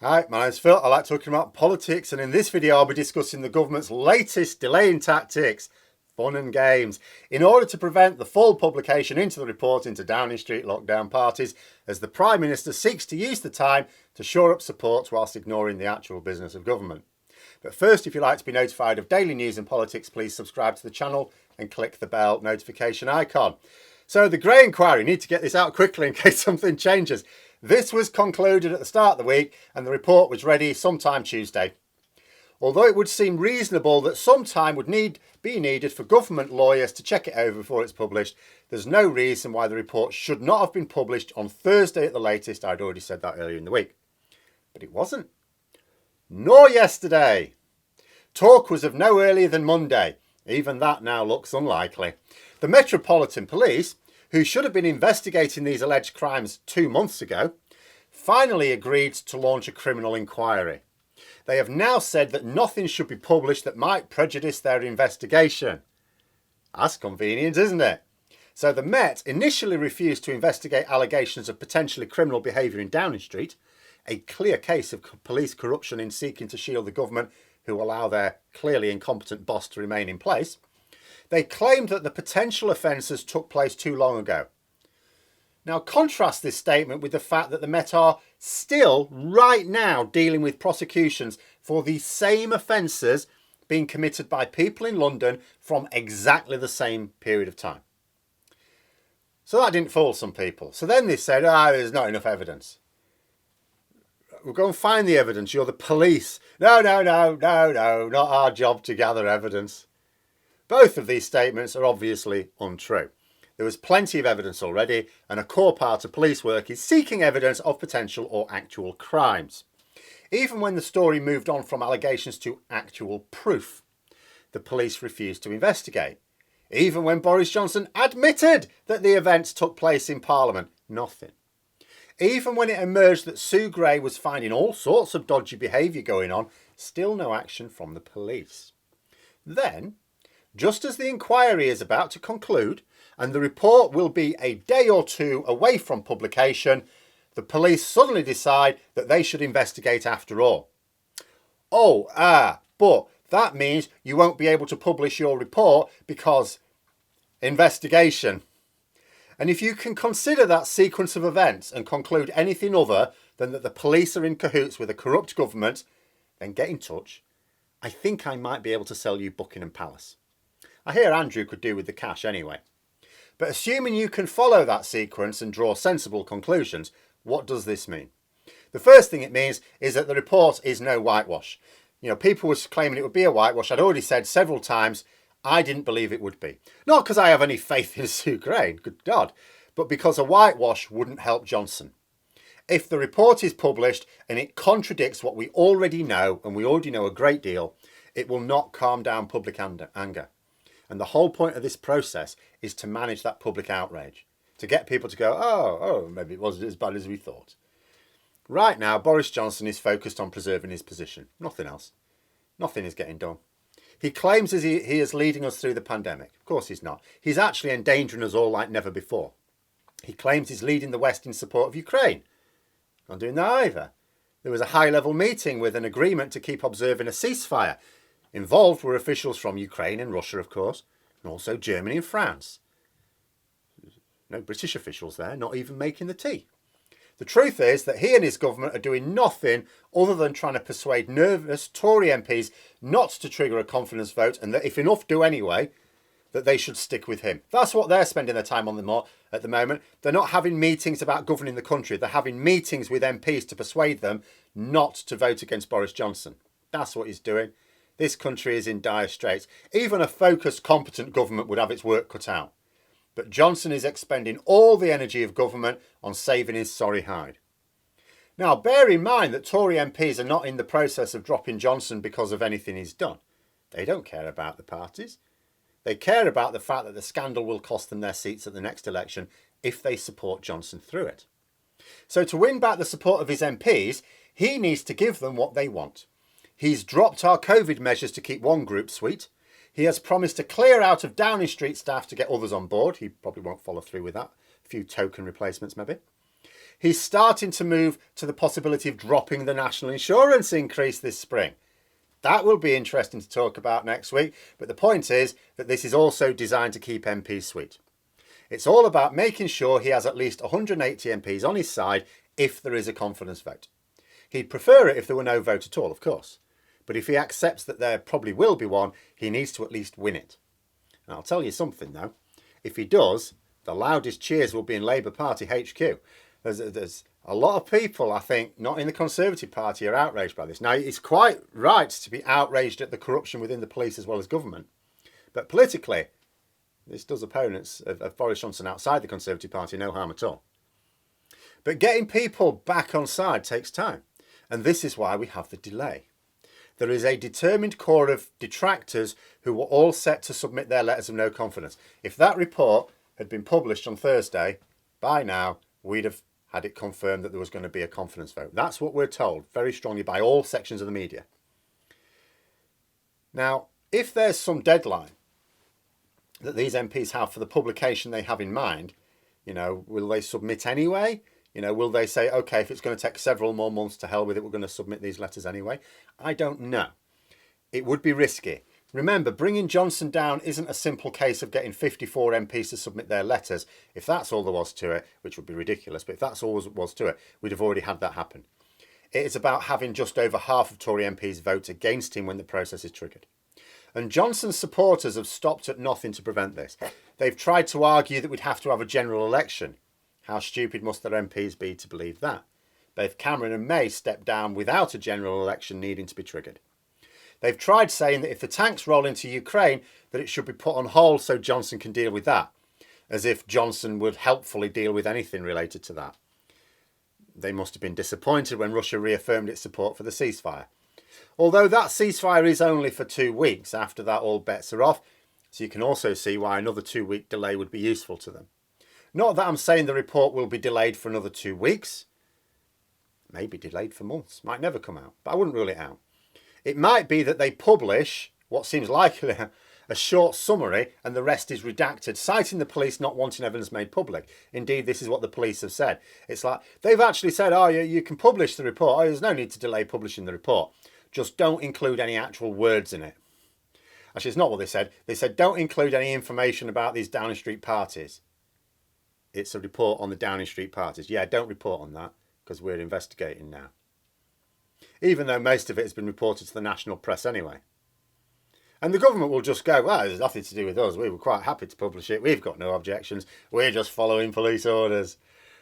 Hi, my name's Phil. I like talking about politics, and in this video I'll be discussing the government's latest delaying tactics, fun and games, in order to prevent the full publication into the report into Downing Street lockdown parties, as the Prime Minister seeks to use the time to shore up support whilst ignoring the actual business of government. But first, if you'd like to be notified of daily news and politics, please subscribe to the channel and click the bell notification icon. So the Grey inquiry, need to get this out quickly in case something changes. This was concluded at the start of the week and the report was ready sometime Tuesday. Although it would seem reasonable that some time would be needed for government lawyers to check it over before it's published, there's no reason why the report should not have been published on Thursday at the latest. I'd already said that earlier in the week. But it wasn't. Nor yesterday. Talk was of no earlier than Monday. Even that now looks unlikely. The Metropolitan Police, who should have been investigating these alleged crimes 2 months ago, finally agreed to launch a criminal inquiry. They have now said that nothing should be published that might prejudice their investigation. That's convenient, isn't it? So the Met initially refused to investigate allegations of potentially criminal behaviour in Downing Street, a clear case of police corruption in seeking to shield the government who allow their clearly incompetent boss to remain in place. They claimed that the potential offences took place too long ago. Now contrast this statement with the fact that the Met are still right now dealing with prosecutions for the same offences being committed by people in London from exactly the same period of time. So that didn't fool some people. So then they said, there's not enough evidence. We'll go and find the evidence. You're the police. No, not our job to gather evidence. Both of these statements are obviously untrue. There was plenty of evidence already, and a core part of police work is seeking evidence of potential or actual crimes. Even when the story moved on from allegations to actual proof, the police refused to investigate. Even when Boris Johnson admitted that the events took place in Parliament, nothing. Even when it emerged that Sue Gray was finding all sorts of dodgy behaviour going on, still no action from the police. Then, just as the inquiry is about to conclude and the report will be a day or two away from publication, the police suddenly decide that they should investigate after all. But that means you won't be able to publish your report because investigation. And if you can consider that sequence of events and conclude anything other than that the police are in cahoots with a corrupt government, then get in touch. I think I might be able to sell you Buckingham Palace. I hear Andrew could do with the cash anyway. But assuming you can follow that sequence and draw sensible conclusions, what does this mean? The first thing it means is that the report is no whitewash. People were claiming it would be a whitewash. I'd already said several times I didn't believe it would be. Not because I have any faith in Sue Gray, good God, but because a whitewash wouldn't help Johnson. If the report is published and it contradicts what we already know, and we already know a great deal, it will not calm down public anger. And the whole point of this process is to manage that public outrage, to get people to go, maybe it wasn't as bad as we thought. Right now, Boris Johnson is focused on preserving his position. Nothing else. Nothing is getting done. He claims he is leading us through the pandemic. Of course he's not. He's actually endangering us all like never before. He claims he's leading the West in support of Ukraine. Not doing that either. There was a high-level meeting with an agreement to keep observing a ceasefire. Involved were officials from Ukraine and Russia, of course, and also Germany and France. No British officials there, not even making the tea. The truth is that he and his government are doing nothing other than trying to persuade nervous Tory MPs not to trigger a confidence vote, and that if enough do anyway, that they should stick with him. That's what they're spending their time on at the moment. They're not having meetings about governing the country. They're having meetings with MPs to persuade them not to vote against Boris Johnson. That's what he's doing. This country is in dire straits. Even a focused, competent government would have its work cut out. But Johnson is expending all the energy of government on saving his sorry hide. Now, bear in mind that Tory MPs are not in the process of dropping Johnson because of anything he's done. They don't care about the parties. They care about the fact that the scandal will cost them their seats at the next election if they support Johnson through it. So to win back the support of his MPs, he needs to give them what they want. He's dropped our COVID measures to keep one group sweet. He has promised to clear out of Downing Street staff to get others on board. He probably won't follow through with that. A few token replacements maybe. He's starting to move to the possibility of dropping the national insurance increase this spring. That will be interesting to talk about next week. But the point is that this is also designed to keep MPs sweet. It's all about making sure he has at least 180 MPs on his side if there is a confidence vote. He'd prefer it if there were no vote at all, of course. But if he accepts that there probably will be one, he needs to at least win it. And I'll tell you something though. If he does, the loudest cheers will be in Labour Party HQ. There's a lot of people, I think, not in the Conservative Party, are outraged by this. Now, it's quite right to be outraged at the corruption within the police as well as government. But politically, this does opponents of Boris Johnson outside the Conservative Party no harm at all. But getting people back on side takes time. And this is why we have the delay. There is a determined core of detractors who were all set to submit their letters of no confidence. If that report had been published on Thursday, by now we'd have had it confirmed that there was going to be a confidence vote. That's what we're told very strongly by all sections of the media. Now, if there's some deadline that these MPs have for the publication they have in mind, will they submit anyway? Will they say, okay, if it's going to take several more months, to hell with it, we're going to submit these letters anyway? I don't know. It would be risky. Remember, bringing Johnson down isn't a simple case of getting 54 MPs to submit their letters. If that's all there was to it, which would be ridiculous, but if that's all there was to it, we'd have already had that happen. It is about having just over half of Tory MPs vote against him when the process is triggered. And Johnson's supporters have stopped at nothing to prevent this. They've tried to argue that we'd have to have a general election. How stupid must their MPs be to believe that? Both Cameron and May stepped down without a general election needing to be triggered. They've tried saying that if the tanks roll into Ukraine, that it should be put on hold so Johnson can deal with that, as if Johnson would helpfully deal with anything related to that. They must have been disappointed when Russia reaffirmed its support for the ceasefire. Although that ceasefire is only for 2 weeks, after that all bets are off, so you can also see why another 2-week delay would be useful to them. Not that I'm saying the report will be delayed for another 2 weeks. Maybe delayed for months. Might never come out, but I wouldn't rule it out. It might be that they publish what seems likely a short summary and the rest is redacted, citing the police not wanting evidence made public. Indeed, this is what the police have said. It's like, they've actually said, oh, you can publish the report. Oh, there's no need to delay publishing the report. Just don't include any actual words in it. Actually, it's not what they said. They said, don't include any information about these Downing Street parties. It's a report on the Downing Street parties. Yeah, don't report on that because we're investigating now. Even though most of it has been reported to the national press anyway. And the government will just go, well, there's nothing to do with us. We were quite happy to publish it. We've got no objections. We're just following police orders.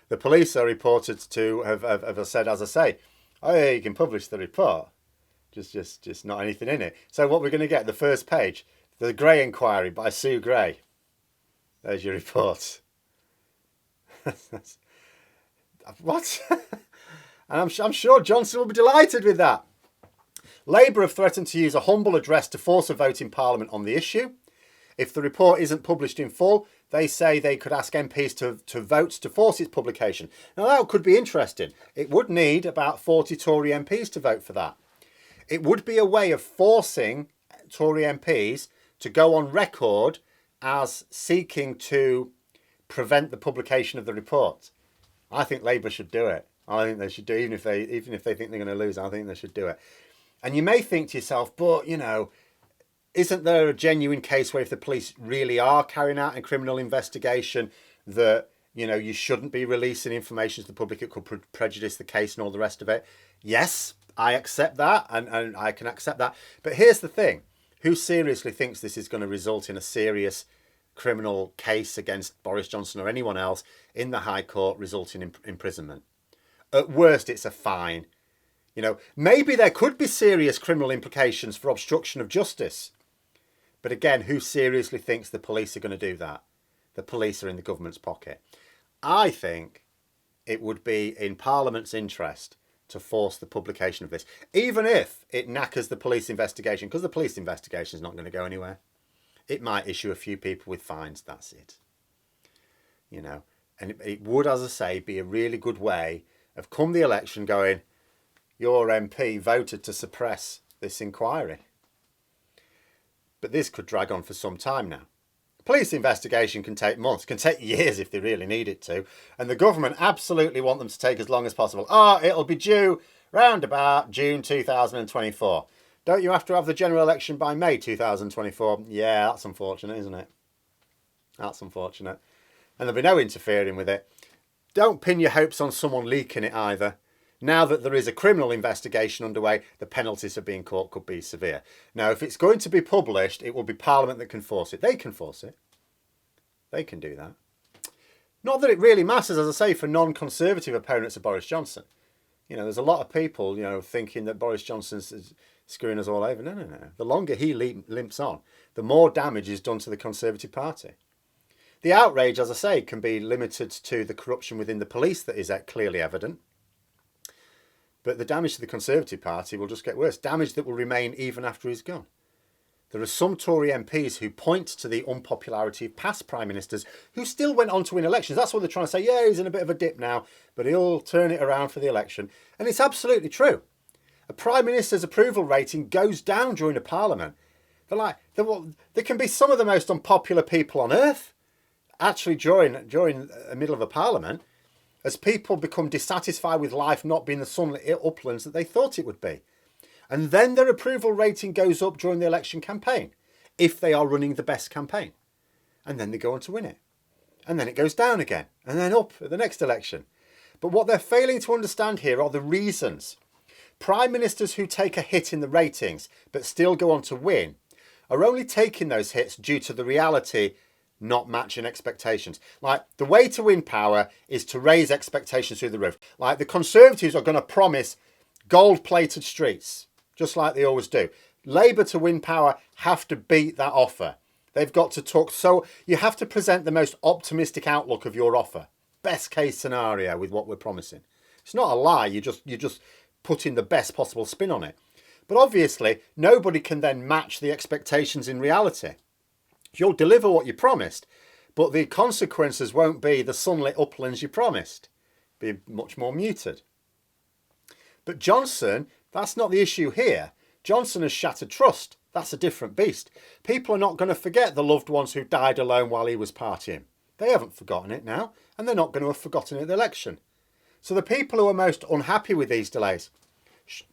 The police are reported to have said, as I say, oh yeah, you can publish the report. Just not anything in it. So what we're going to get, the first page, the Gray Inquiry by Sue Gray. There's your report. What? And I'm sure Johnson will be delighted with that. Labour have threatened to use a humble address to force a vote in Parliament on the issue. If the report isn't published in full, they say they could ask MPs to vote to force its publication. Now that could be interesting. It would need about 40 Tory MPs to vote for that. It would be a way of forcing Tory MPs to go on record as seeking to prevent the publication of the report. I think Labour should do it. I think they should do it, even if they think they're going to lose. I think they should do it. And you may think to yourself, but isn't there a genuine case where if the police really are carrying out a criminal investigation, that you shouldn't be releasing information to the public? It could prejudice the case and all the rest of it. Yes, I accept that, and I can accept that. But here's the thing: who seriously thinks this is going to result in a serious criminal case against Boris Johnson or anyone else in the High Court, resulting in imprisonment? At worst, it's a fine. Maybe there could be serious criminal implications for obstruction of justice. But again, who seriously thinks the police are going to do that? The police are in the government's pocket. I think it would be in Parliament's interest to force the publication of this, even if it knackers the police investigation, because the police investigation is not going to go anywhere. It might issue a few people with fines, that's it. And it would, as I say, be a really good way of, come the election, going, your MP voted to suppress this inquiry. But this could drag on for some time now. Police investigation can take months, can take years if they really need it to. And the government absolutely want them to take as long as possible. Oh, it'll be due round about June 2024. Don't you have to have the general election by May 2024? Yeah, that's unfortunate, isn't it? That's unfortunate. And there'll be no interfering with it. Don't pin your hopes on someone leaking it either. Now that there is a criminal investigation underway, the penalties for being caught could be severe. Now, if it's going to be published, it will be Parliament that can force it. They can force it. They can do that. Not that it really matters, as I say, for non-Conservative opponents of Boris Johnson. You know, there's a lot of people, you know, thinking that Boris Johnson's screwing us all over. No, no, no. The longer he limps on, the more damage is done to the Conservative Party. The outrage, as I say, can be limited to the corruption within the police that is clearly evident. But the damage to the Conservative Party will just get worse. Damage that will remain even after he's gone. There are some Tory MPs who point to the unpopularity of past Prime Ministers who still went on to win elections. That's what they're trying to say. Yeah, he's in a bit of a dip now, but he'll turn it around for the election. And it's absolutely true. A Prime Minister's approval rating goes down during a Parliament. There can be some of the most unpopular people on earth actually during the middle of a Parliament, as people become dissatisfied with life not being the sunlit uplands that they thought it would be. And then their approval rating goes up during the election campaign, if they are running the best campaign. And then they go on to win it. And then it goes down again, and then up at the next election. But what they're failing to understand here are the reasons. Prime Ministers who take a hit in the ratings, but still go on to win, are only taking those hits due to the reality not matching expectations. Like, the way to win power is to raise expectations through the roof. Like, the Conservatives are going to promise gold-plated streets, just like they always do. Labour, to win power, have to beat that offer. They've got to talk. So you have to present the most optimistic outlook of your offer. Best case scenario with what we're promising. It's not a lie. You're just putting the best possible spin on it. But obviously, nobody can then match the expectations in reality. You'll deliver what you promised, but the consequences won't be the sunlit uplands you promised. Be much more muted. But Johnson, that's not the issue here. Johnson has shattered trust. That's a different beast. People are not going to forget the loved ones who died alone while he was partying. They haven't forgotten it now, and they're not going to have forgotten it at the election. So the people who are most unhappy with these delays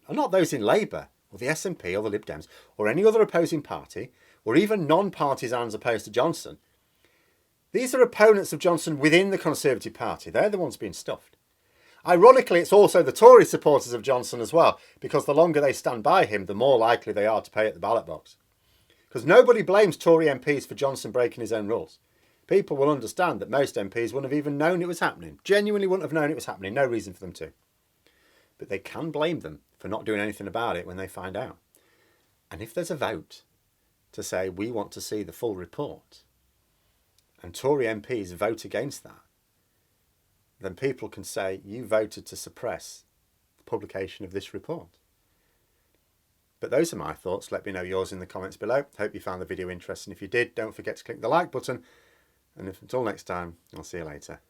are not those in Labour, or the SNP, or the Lib Dems, or any other opposing party, or even non-partisans opposed to Johnson. These are opponents of Johnson within the Conservative Party. They're the ones being stuffed. Ironically, it's also the Tory supporters of Johnson as well, because the longer they stand by him, the more likely they are to pay at the ballot box. Because nobody blames Tory MPs for Johnson breaking his own rules. People will understand that most MPs wouldn't have even known it was happening. Genuinely wouldn't have known it was happening. No reason for them to. But they can blame them for not doing anything about it when they find out. And if there's a vote to say we want to see the full report, and Tory MPs vote against that, then people can say you voted to suppress the publication of this report. But those are my thoughts. Let me know yours in the comments below. Hope you found the video interesting. If you did, don't forget to click the like button. And until next time, I'll see you later.